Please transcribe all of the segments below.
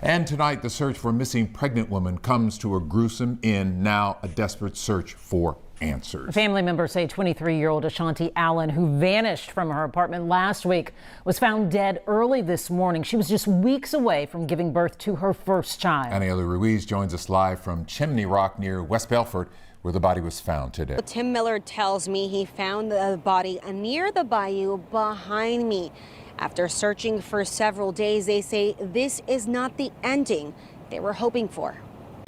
And tonight, the search for a missing pregnant woman comes to a gruesome end. Now, a desperate search for answers. Family members say 23-year-old Ashanti Allen, who vanished from her apartment last week, was found dead early this morning. She was just weeks away from giving birth to her first child. Aniela Ruiz joins us live from Chimney Rock near West Belfort, where the body was found today. Tim Miller tells me he found the body near the bayou behind me. After searching for several days, they say this is not the ending they were hoping for.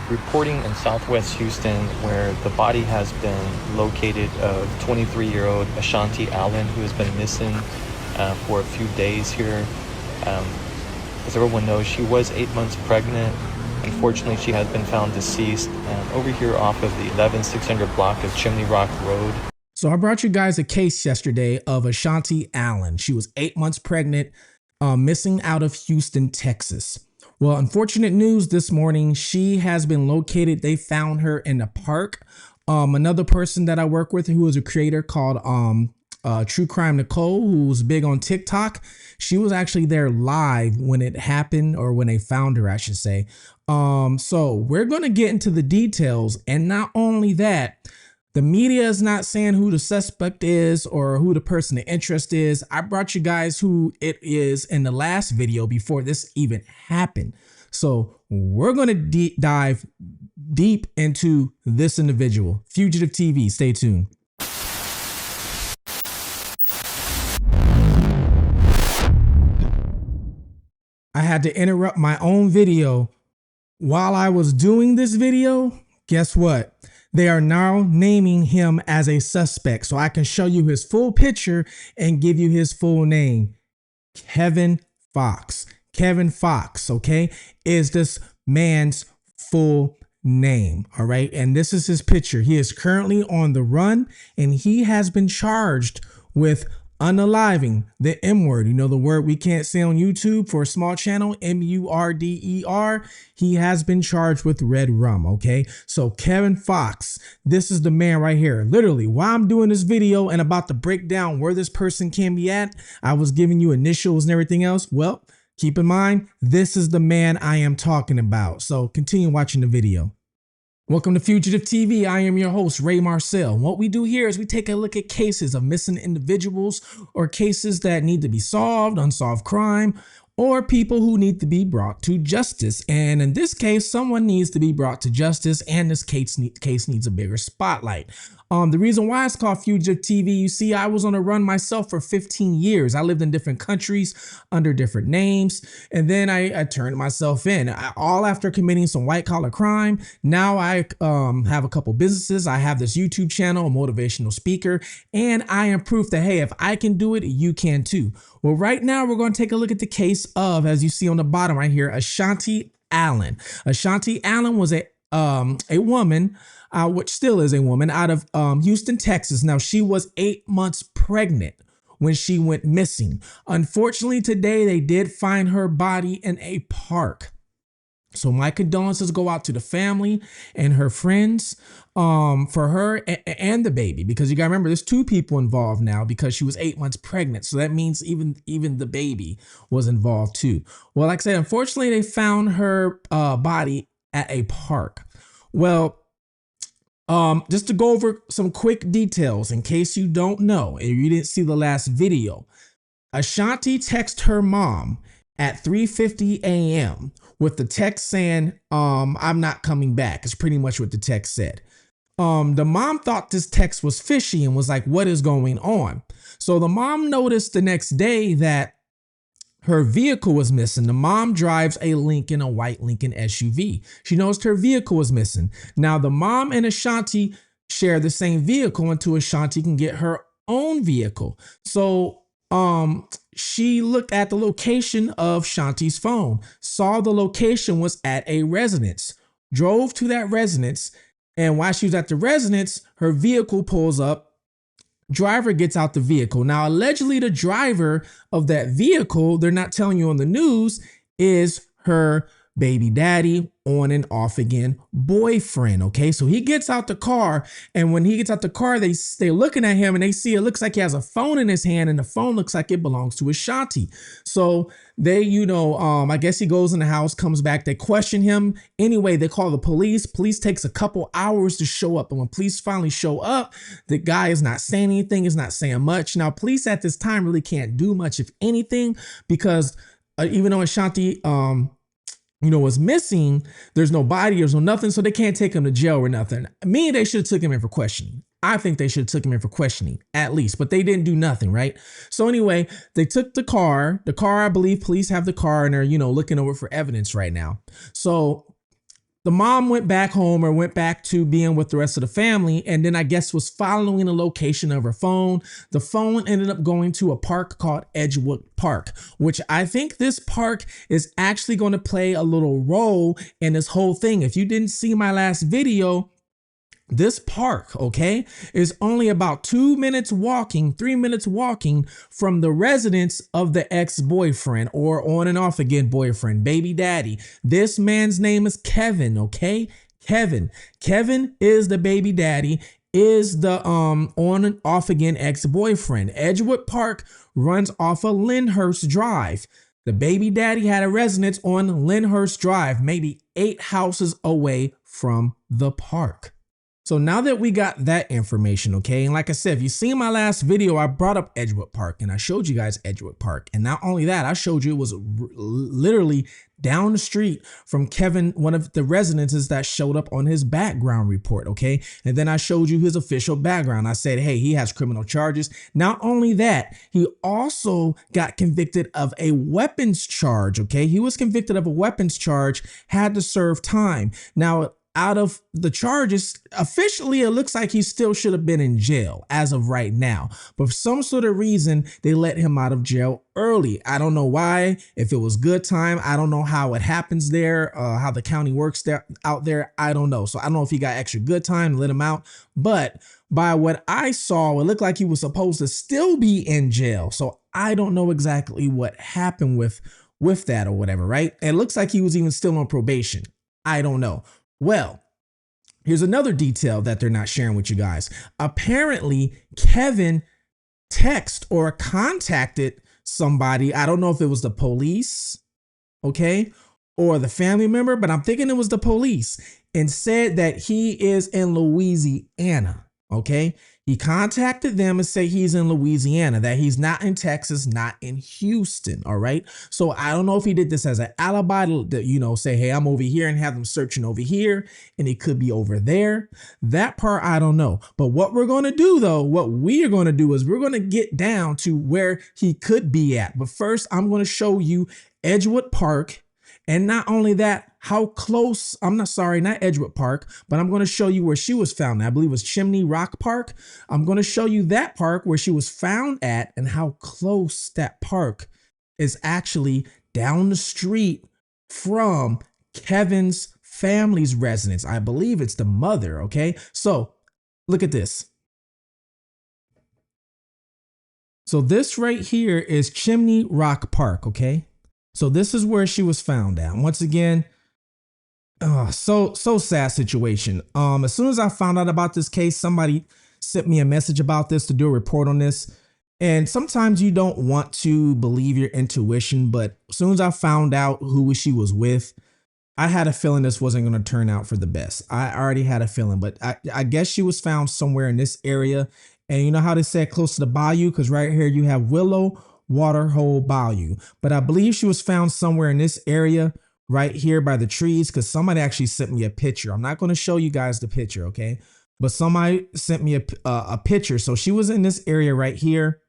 Reporting in southwest Houston, where the body has been located of 23-year-old Ashanti Allen, who has been missing for a few days here. As everyone knows, she was 8 months pregnant. Unfortunately, she has been found deceased over here off of the 11600 block of Chimney Rock Road. So I brought you guys a case yesterday of Ashanti Allen. She was 8 months pregnant, missing out of Houston, Texas. Well, unfortunate news this morning, she has been located. They found her in a park. Another person that I work with, who is a creator called True Crime Nicole, who's big on TikTok. She was actually there live when it happened, or when they found her, I should say. So we're going to get into the details. And not only that, the media is not saying who the suspect is or who the person of interest is. I brought you guys who it is in the last video before this even happened. So we're going to dive deep into this individual. Fugitive TV, stay tuned. I had to interrupt my own video. While I was doing this video, guess what? They are now naming him as a suspect. So I can show you his full picture and give you his full name. Kevin Faux. Kevin Faux, okay, is this man's full name. All right. And this is his picture. He is currently on the run, and he has been charged with unaliving the M word. You know, the word we can't say on YouTube for a small channel, M-U-R-D-E-R. He has been charged with Redrum. Okay. So Kevin Faux, this is the man right here. Literally, while I'm doing this video and about to break down where this person can be at, I was giving you initials and everything else. Well, keep in mind, this is the man I am talking about. So continue watching the video. Welcome to Fugitive TV. I am your host, Ray Marcel. What we do here is we take a look at cases of missing individuals, or cases that need to be solved, unsolved crime, or people who need to be brought to justice. And in this case, someone needs to be brought to justice, and this case needs a bigger spotlight. The reason why it's called Fugitive TV, you see, I was on a run myself for 15 years. I lived in different countries under different names, and then I turned myself in, all after committing some white collar crime. Now I have a couple businesses. I have this YouTube channel, a motivational speaker, and I am proof that, hey, if I can do it, you can too. Well, right now we're going to take a look at the case of, as you see on the bottom right here, Ashanti Allen. Ashanti Allen was a woman, which still is a woman, out of Houston, Texas. Now, she was 8 months pregnant when she went missing. Unfortunately, today they did find her body in a park. So my condolences go out to the family and her friends for her and the baby, because you gotta remember there's two people involved now, because she was 8 months pregnant. So that means even the baby was involved too. Well, like I said, unfortunately, they found her body at a park. Well, just to go over some quick details in case you don't know and you didn't see the last video, Ashanti texted her mom at 3:50 a.m. with the text saying, I'm not coming back. It's pretty much what the text said. The mom thought this text was fishy and was like, what is going on? So the mom noticed the next day that her vehicle was missing. The mom drives a white Lincoln SUV. She noticed her vehicle was missing. Now, the mom and Ashanti share the same vehicle until Ashanti can get her own vehicle. So she looked at the location of Shanti's phone, saw the location was at a residence, drove to that residence, and while she was at the residence, her vehicle pulls up. Driver gets out the vehicle. Now, allegedly, the driver of that vehicle, they're not telling you on the news, is her baby daddy, on and off again boyfriend. Okay, so he gets out the car, and when he gets out the car, they're looking at him and they see it looks like he has a phone in his hand, and the phone looks like it belongs to Ashanti. So they, I guess he goes in the house, comes back, they question him. Anyway, they call the police. Police takes a couple hours to show up, and when police finally show up, the guy is not saying anything, is not saying much. Now, police at this time really can't do much, if anything, because even though Ashanti, was missing, there's no body, there's no nothing, so they can't take him to jail or nothing. They should have took him in for questioning. I think they should have took him in for questioning at least, but they didn't do nothing, right? So anyway, they took the car, I believe police have the car, and they're, looking over for evidence right now. So the mom went back home, or went back to being with the rest of the family, and then I guess was following the location of her phone. The phone ended up going to a park called Edgewood Park, which I think this park is actually going to play a little role in this whole thing. If you didn't see my last video, this park, okay, is only about 3 minutes walking from the residence of the ex-boyfriend, or on and off again boyfriend, baby daddy. This man's name is Kevin, okay? Kevin is the baby daddy, is the on and off again ex-boyfriend. Edgewood Park runs off of Lyndhurst Drive. The baby daddy had a residence on Lyndhurst Drive, maybe 8 houses away from the park. So now that we got that information, okay, and like I said, if you seen my last video, I brought up Edgewood Park and I showed you guys Edgewood Park. And not only that, I showed you it was literally down the street from Kevin, one of the residences that showed up on his background report, okay? And then I showed you his official background. I said, hey, he has criminal charges. Not only that, he also got convicted of a weapons charge, okay? He was convicted of a weapons charge, had to serve time. Now, out of the charges, officially, it looks like he still should have been in jail as of right now. But for some sort of reason, they let him out of jail early. I don't know why, if it was good time. I don't know how it happens there, how the county works there out there. I don't know. So I don't know if he got extra good time to let him out. But by what I saw, it looked like he was supposed to still be in jail. So I don't know exactly what happened with that or whatever, right? It looks like he was even still on probation. I don't know. Well, here's another detail that they're not sharing with you guys. Apparently, Kevin texted or contacted somebody. I don't know if it was the police, okay, or the family member, but I'm thinking it was the police, and said that he is in Louisiana, okay? He contacted them and said he's in Louisiana, that he's not in Texas, not in Houston, all right? So I don't know if he did this as an alibi to, say, hey, I'm over here, and have them searching over here, and he could be over there. That part, I don't know. But what we're going to do, though, what we are going to do is we're going to get down to where he could be at. But first, I'm going to show you Edgewood Park. And not only that, how close, not Edgewood Park, but I'm going to show you where she was found. I believe it was Chimney Rock Park. I'm going to show you that park where she was found at, and how close that park is actually down the street from Kevin's family's residence. I believe it's the mother, okay? So look at this. So this right here is Chimney Rock Park, okay? So this is where she was found at. Once again, so sad situation. As soon as I found out about this case, somebody sent me a message about this to do a report on this. And sometimes you don't want to believe your intuition, but as soon as I found out who she was with, I had a feeling this wasn't going to turn out for the best. I already had a feeling, but I guess she was found somewhere in this area. And you know how they say close to the bayou? Because right here you have Willow Waterhole Bayou, but I believe she was found somewhere in this area right here by the trees, because somebody actually sent me a picture. I'm not going to show you guys the picture, okay, but somebody sent me a picture. So she was in this area right here,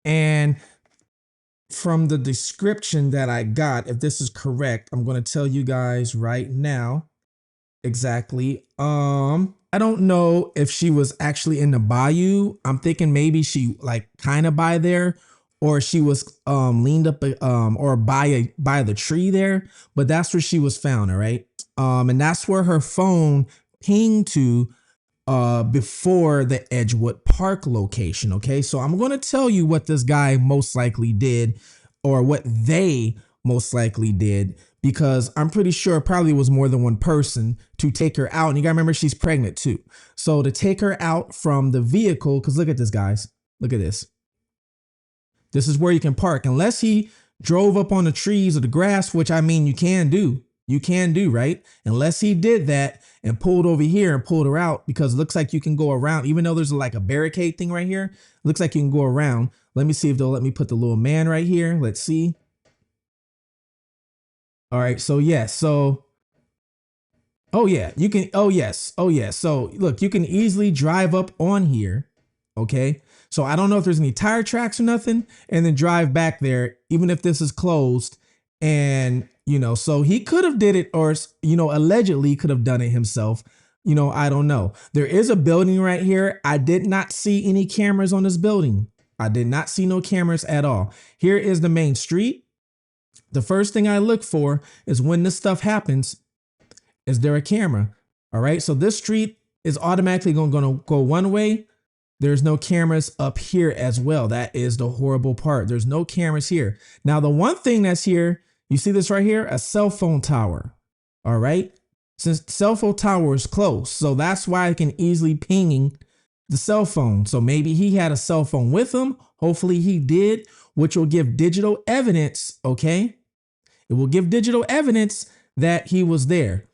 and from the description that I got, if this is correct, I'm going to tell you guys right now exactly. I don't know if she was actually in the bayou. I'm thinking maybe she like kind of by there, or she was leaned up or by the tree there, but that's where she was found, all right? And that's where her phone pinged to before the Edgewood Park location, okay? So I'm going to tell you what this guy most likely did, or what they most likely did, because I'm pretty sure it probably was more than one person to take her out. And you gotta remember she's pregnant too. So to take her out from the vehicle, because look at this, guys. Look at this. This is where you can park. Unless he drove up on the trees or the grass, which I mean, you can do. You can do, right? Unless he did that and pulled over here and pulled her out, because it looks like you can go around, even though there's like a barricade thing right here. Looks like you can go around. Let me see if they'll let me put the little man right here. Let's see. All right. So yes. So, oh yeah, you can. Oh yes. Oh yes. So look, you can easily drive up on here. Okay. So I don't know if there's any tire tracks or nothing, and then drive back there, even if this is closed. And, you know, so he could have did it, or, you know, allegedly could have done it himself. You know, I don't know. There is a building right here. I did not see any cameras on this building. I did not see no cameras at all. Here is the main street. The first thing I look for is when this stuff happens, is there a camera? All right. So this street is automatically going to go one way. There's no cameras up here as well. That is the horrible part. There's no cameras here. Now, the one thing that's here, you see this right here, a cell phone tower. All right. Since the cell phone tower is close, so that's why I can easily ping the cell phone. So maybe he had a cell phone with him. Hopefully he did, which will give digital evidence. Okay. It will give digital evidence that he was there.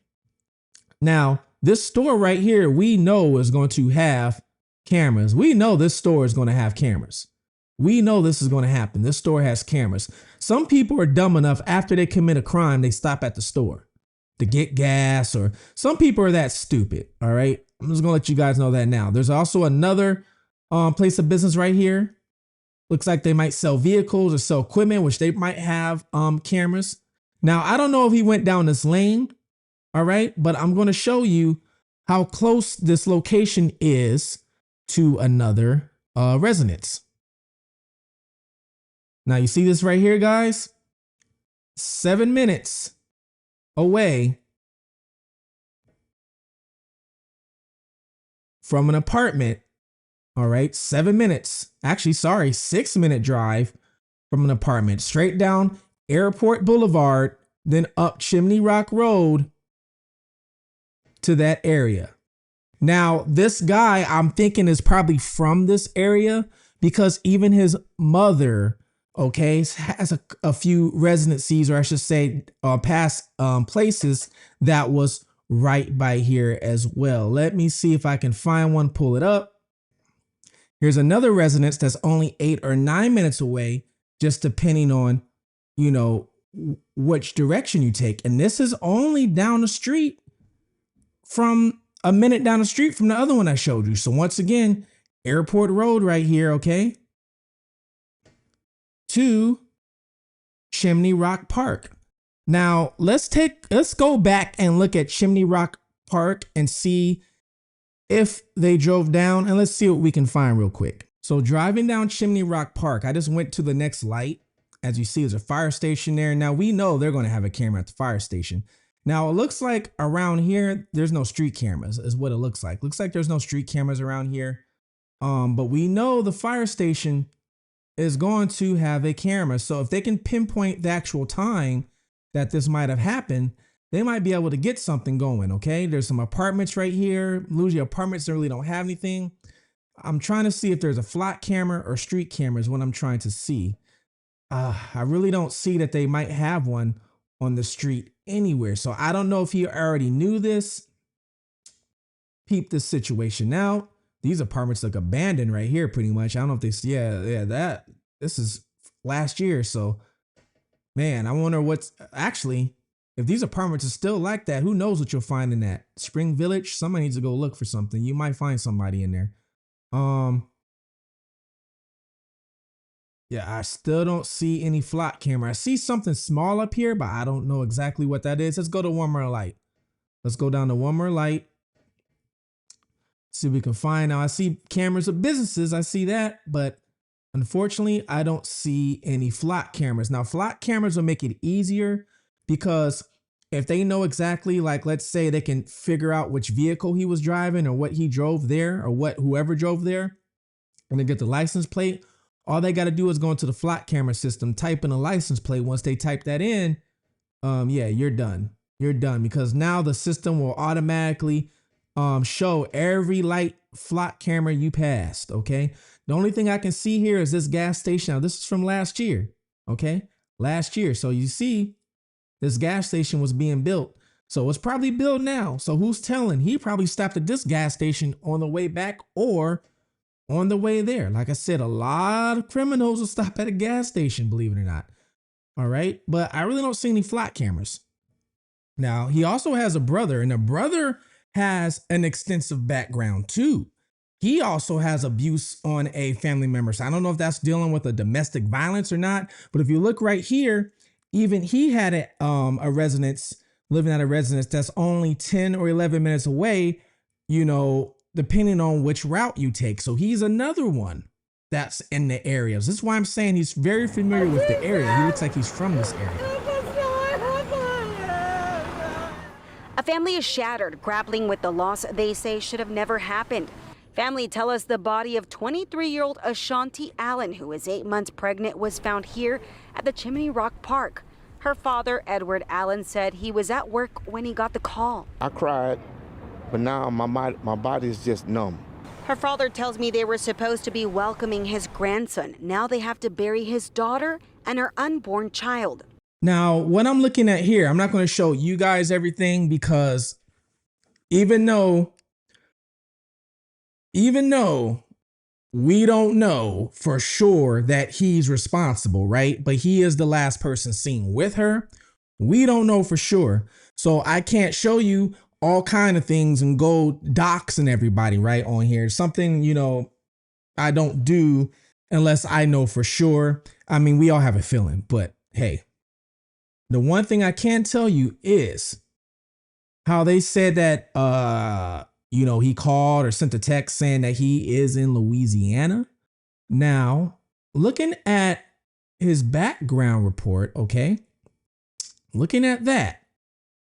Now, this store right here, we know is going to have cameras. We know this store is going to have cameras. We know this is going to happen. This store has cameras. Some people are dumb enough after they commit a crime, they stop at the store to get gas, or some people are that stupid. All right. I'm just going to let you guys know that now. There's also another place of business right here. Looks like they might sell vehicles or sell equipment, which they might have cameras. Now, I don't know if he went down this lane. All right. But I'm going to show you how close this location is to another residence. Now you see this right here, guys, 7 minutes away from an apartment. All right. 7 minutes, actually, sorry, 6-minute drive from an apartment, straight down Airport Boulevard, then up Chimney Rock Road to that area. Now, this guy, I'm thinking, is probably from this area, because even his mother, okay, has a few residencies, or I should say past places that was right by here as well. Let me see if I can find one, pull it up. Here's another residence that's only 8 or 9 minutes away, just depending on, you know, which direction you take. And this is only down the street from a minute down the street from the other one I showed you. So once again, Airport Road right here, okay, to Chimney Rock Park. Now let's go back and look at Chimney Rock Park and see if they drove down, and let's see what we can find real quick. So driving down Chimney Rock Park, I just went to the next light. As you see, there's a fire station there. Now we know they're going to have a camera at the fire station. Now it looks like around here, there's no street cameras is what it looks like. Looks like there's no street cameras around here. But we know the fire station is going to have a camera. So if they can pinpoint the actual time that this might have happened, they might be able to get something going. Okay. There's some apartments right here. Usually apartments really don't have anything. I'm trying to see if there's a flat camera or street camera is what I'm trying to see. I really don't see that they might have one on the street anywhere. So I don't know if he already knew this. Peep this situation. Now, these apartments look abandoned right here pretty much. I don't know if they, this is last year. So, man, I wonder what's actually, if these apartments are still like that, who knows what you'll find in that Spring Village. Somebody needs to go look for something. You might find somebody in there. Yeah, I still don't see any flat camera. I see something small up here, but I don't know exactly what that is. Let's go to one more light. Let's go down to one more light. See what we can find. Now I see cameras of businesses. I see that, but unfortunately, I don't see any flat cameras. Now, flat cameras will make it easier because if they know exactly, like, let's say they can figure out which vehicle he was driving or what he drove there or what whoever drove there, and they get the license plate. All they got to do is go into the flat camera system, type in a license plate. Once they type that in, yeah, you're done. You're done because now the system will automatically show every light flock camera you passed. Okay. The only thing I can see here is this gas station. Now, this is from last year. Okay. Last year. So you see, this gas station was being built. So it's probably built now. So who's telling? He probably stopped at this gas station on the way back or on the way there. Like I said, a lot of criminals will stop at a gas station, believe it or not. All right. But I really don't see any flock cameras. Now, he also has a brother, and the brother has an extensive background too. He also has abuse on a family member. So I don't know if that's dealing with a domestic violence or not. But if you look right here, even he had a residence, living at a residence that's only 10 or 11 minutes away, you know, depending on which route you take. So he's another one that's in the areas. This is why I'm saying he's very familiar with the area. He looks like he's from this area. A family is shattered, grappling with the loss they say should have never happened. Family tell us the body of 23-year-old Ashanti Allen, who is 8 months pregnant, was found here at the Chimney Rock Park. Her father, Edward Allen, said he was at work when he got the call. I cried, but now my body is just numb. Her father tells me they were supposed to be welcoming his grandson. Now they have to bury his daughter and her unborn child. Now, what I'm looking at here, I'm not going to show you guys everything because even though we don't know for sure that he's responsible, right? But he is the last person seen with her. We don't know for sure. So I can't show you all kind of things and go doxing everybody right on here. Something, you know, I don't do unless I know for sure. I mean, we all have a feeling, but hey. The one thing I can tell you is how they said that, you know, he called or sent a text saying that he is in Louisiana. Now, looking at his background report, okay, looking at that,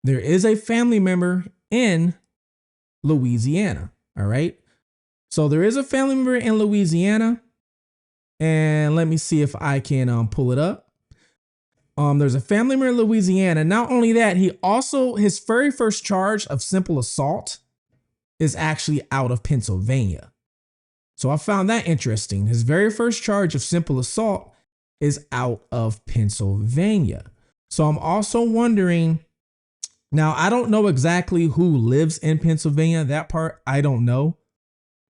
there is a family member in Louisiana. All right. So there is a family member in Louisiana. And let me see if I can pull it up. There's a family member in Louisiana. Not only that, his very first charge of simple assault is actually out of Pennsylvania. So I found that interesting. His very first charge of simple assault is out of Pennsylvania. So I'm also wondering, now I don't know exactly who lives in Pennsylvania. That part, I don't know.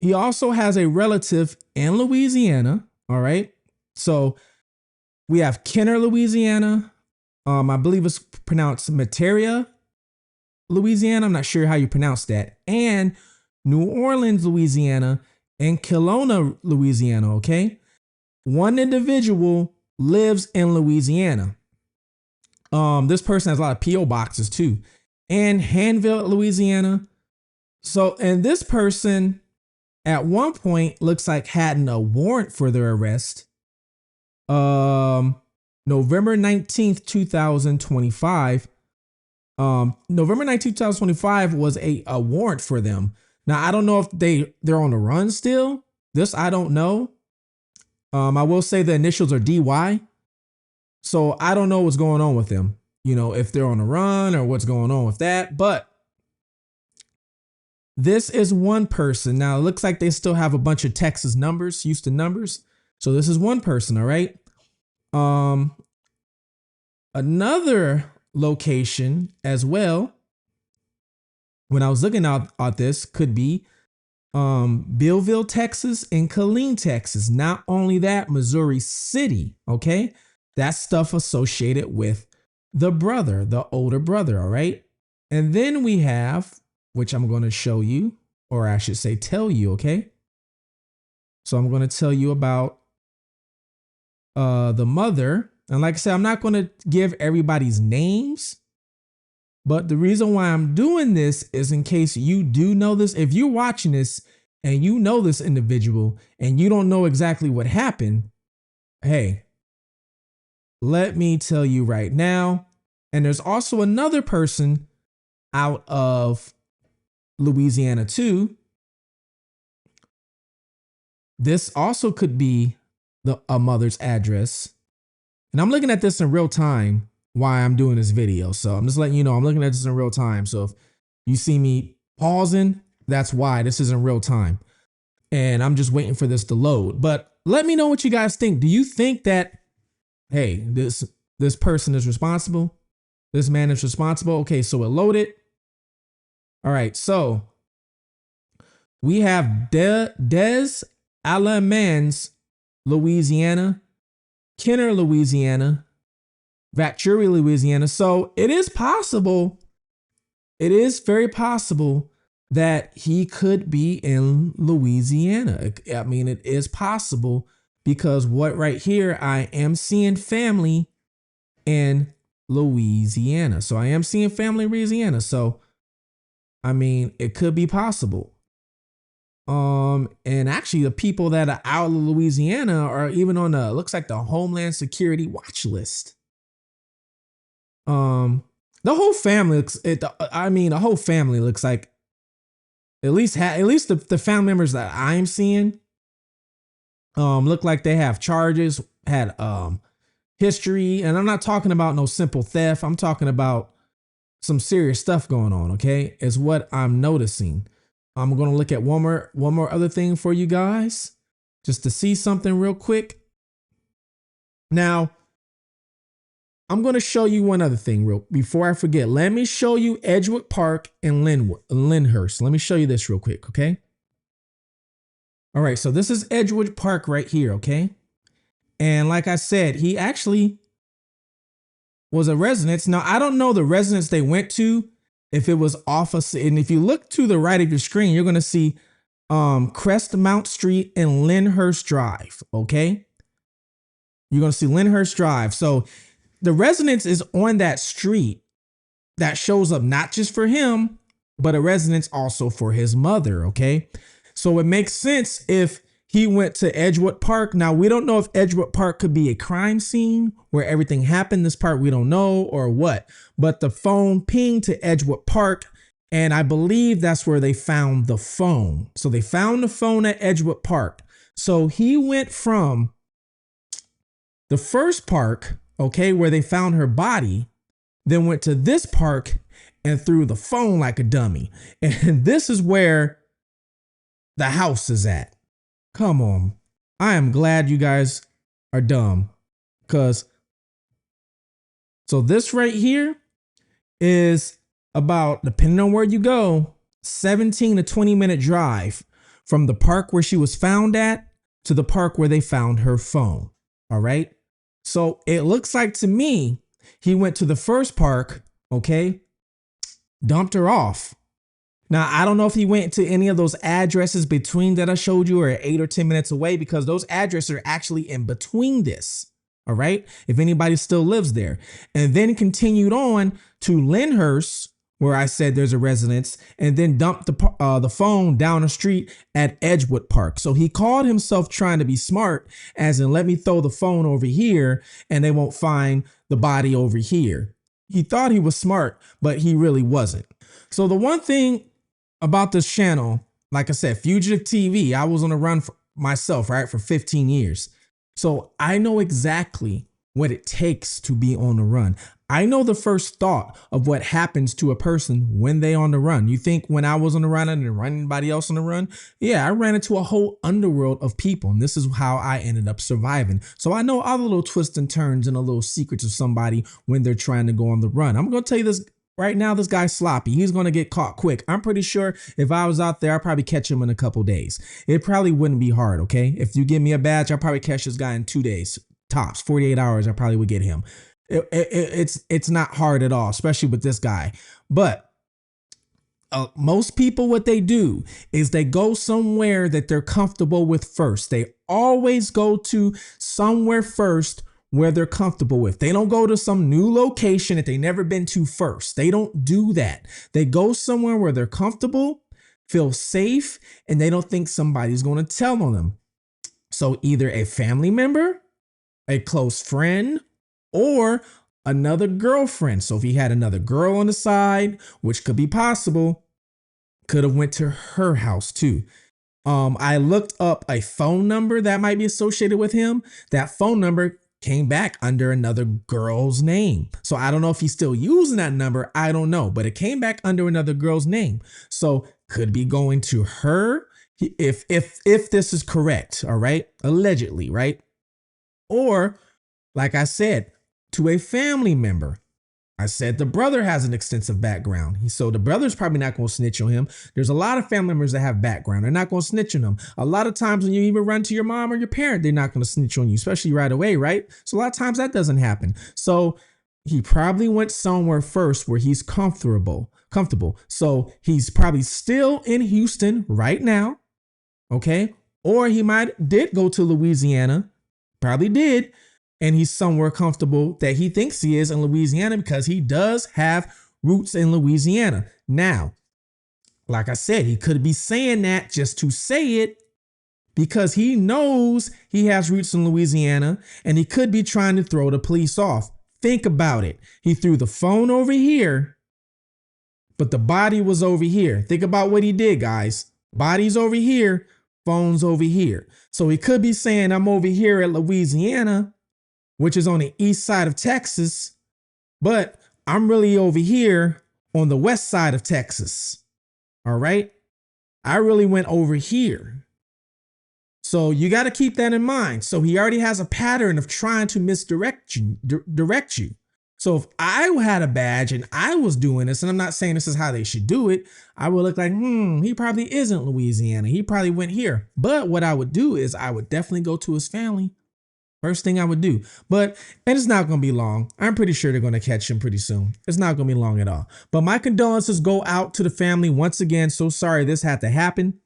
He also has a relative in Louisiana. All right. So we have Kenner, Louisiana. I believe it's pronounced Materia, Louisiana. I'm not sure how you pronounce that. And New Orleans, Louisiana, and Kelowna, Louisiana. Okay. One individual lives in Louisiana. This person has a lot of P.O. boxes too. And Hanville, Louisiana. So, and this person at one point looks like had a warrant for their arrest. November 19th, 2025. November 19th, 2025 was a warrant for them. Now, I don't know if they're on the run still. This, I don't know. I will say the initials are DY. So I don't know what's going on with them. You know, if they're on the run or what's going on with that. But this is one person. Now, it looks like they still have a bunch of Texas numbers, Houston numbers. So this is one person, all right? Another location as well, when I was looking at this, could be Belleville, Texas, and Killeen, Texas. Not only that, Missouri City, okay? That's stuff associated with the brother, the older brother, all right? And then we have, which I'm going to show you, or I should say tell you, okay? So I'm going to tell you about the mother. And like I said, I'm not going to give everybody's names, but the reason why I'm doing this is in case you do know this. If you're watching this and you know this individual and you don't know exactly what happened, hey, let me tell you right now. And there's also another person out of Louisiana too. This also could be a mother's address. And I'm looking at this in real time. why I'm doing this video. So I'm just letting you know, I'm looking at this in real time. So if you see me pausing, that's why this is in real time. And I'm just waiting for this to load. But let me know what you guys think. Do you think that, hey, this person is responsible? This man is responsible? Okay, so it loaded. All right, so we have Des Alamans, Louisiana, Kenner, Louisiana, Vactury, Louisiana. So it is possible, it is very possible that he could be in Louisiana. I mean, it is possible because what right here, I am seeing family in Louisiana. So I am seeing family in Louisiana. So, I mean, it could be possible. And actually the people that are out of Louisiana are even on the, looks like the Homeland Security watch list. The whole family looks, the whole family looks like, at least the family members that I'm seeing, look like they have charges, had, history. And I'm not talking about no simple theft. I'm talking about some serious stuff going on. Okay. Is what I'm noticing. I'm going to look at one more other thing for you guys, just to see something real quick. Now, I'm going to show you one other thing before I forget. Let me show you Edgewood Park and Lyndhurst. Let me show you this real quick. Okay. All right. So this is Edgewood Park right here. Okay. And like I said, he actually was a residence. Now, I don't know the residence they went to, if it was off of, and if you look to the right of your screen, you're going to see Crestmount Street and Lyndhurst Drive. Okay. You're going to see Lyndhurst Drive. So the residence is on that street that shows up not just for him, but a residence also for his mother. Okay. So it makes sense if he went to Edgewood Park. Now, we don't know if Edgewood Park could be a crime scene where everything happened. This part we don't know, or what. But the phone pinged to Edgewood Park, and I believe that's where they found the phone. So they found the phone at Edgewood Park. So he went from the first park, okay, where they found her body, then went to this park and threw the phone like a dummy. And this is where the house is at. Come on. I am glad you guys are dumb, because so this right here is about, depending on where you go, 17 to 20-minute drive from the park where she was found at to the park where they found her phone. All right. So it looks like to me, he went to the first park, okay, dumped her off. Now, I don't know if he went to any of those addresses between that I showed you, or 8 or 10 minutes away, because those addresses are actually in between this. All right. If anybody still lives there, and then continued on to Lyndhurst, where I said there's a residence, and then dumped the phone down the street at Edgewood Park. So he called himself trying to be smart, as in, let me throw the phone over here and they won't find the body over here. He thought he was smart, but he really wasn't. So the one thing about this channel, like I said, Fugitive TV, I was on a run for myself, right, for 15 years. So I know exactly what it takes to be on the run. I know the first thought of what happens to a person when they on the run. You think when I was on the run, I didn't run anybody else on the run? Yeah, I ran into a whole underworld of people, and this is how I ended up surviving. So I know all the little twists and turns and the little secrets of somebody when they're trying to go on the run. I'm going to tell you this right now, this guy's sloppy. He's going to get caught quick. I'm pretty sure if I was out there, I'd probably catch him in a couple days. It probably wouldn't be hard, okay? If you give me a badge, I'll probably catch this guy in 2 days. Tops, 48 hours, I probably would get him. It's not hard at all, especially with this guy. But most people, what they do is they go somewhere that they're comfortable with first. They always go to somewhere first where they're comfortable with. They don't go to some new location that they never been to first. They don't do that. They go somewhere where they're comfortable, feel safe, and they don't think somebody's going to tell on them. So either a family member, a close friend, or another girlfriend. So if he had another girl on the side, which could be possible, could have went to her house too. I looked up a phone number that might be associated with him. That phone number came back under another girl's name. So I don't know if he's still using that number. I don't know, but it came back under another girl's name. So could be going to her if this is correct, all right? Allegedly, right? Or like I said, to a family member. I said the brother has an extensive background. So the brother's probably not going to snitch on him. There's a lot of family members that have background. They're not going to snitch on them. A lot of times when you even run to your mom or your parent, they're not going to snitch on you, especially right away, right? So a lot of times that doesn't happen. So he probably went somewhere first where he's comfortable. So he's probably still in Houston right now, okay? Or he did go to Louisiana, probably did. And he's somewhere comfortable that he thinks he is in Louisiana because he does have roots in Louisiana. Now, like I said, he could be saying that just to say it because he knows he has roots in Louisiana and he could be trying to throw the police off. Think about it. He threw the phone over here, but the body was over here. Think about what he did, guys. Body's over here, phone's over here. So he could be saying, I'm over here at Louisiana, which is on the east side of Texas, but I'm really over here on the west side of Texas. All right. I really went over here. So you got to keep that in mind. So he already has a pattern of trying to misdirect you, direct you. So if I had a badge and I was doing this, and I'm not saying this is how they should do it, I would look like, he probably isn't Louisiana. He probably went here. But what I would do is I would definitely go to his family. First thing I would do, and it's not going to be long. I'm pretty sure they're going to catch him pretty soon. It's not going to be long at all. But my condolences go out to the family once again. So sorry this had to happen.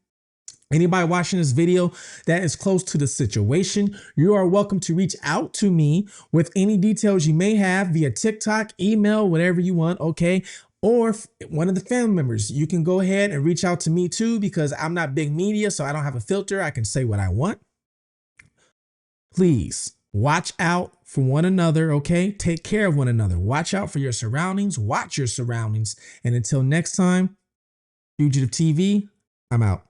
Anybody watching this video that is close to the situation, you are welcome to reach out to me with any details you may have via TikTok, email, whatever you want, okay? Or one of the family members, you can go ahead and reach out to me too because I'm not big media, so I don't have a filter. I can say what I want. Please watch out for one another, okay? Take care of one another. Watch out for your surroundings. Watch your surroundings. And until next time, Fugitive TV, I'm out.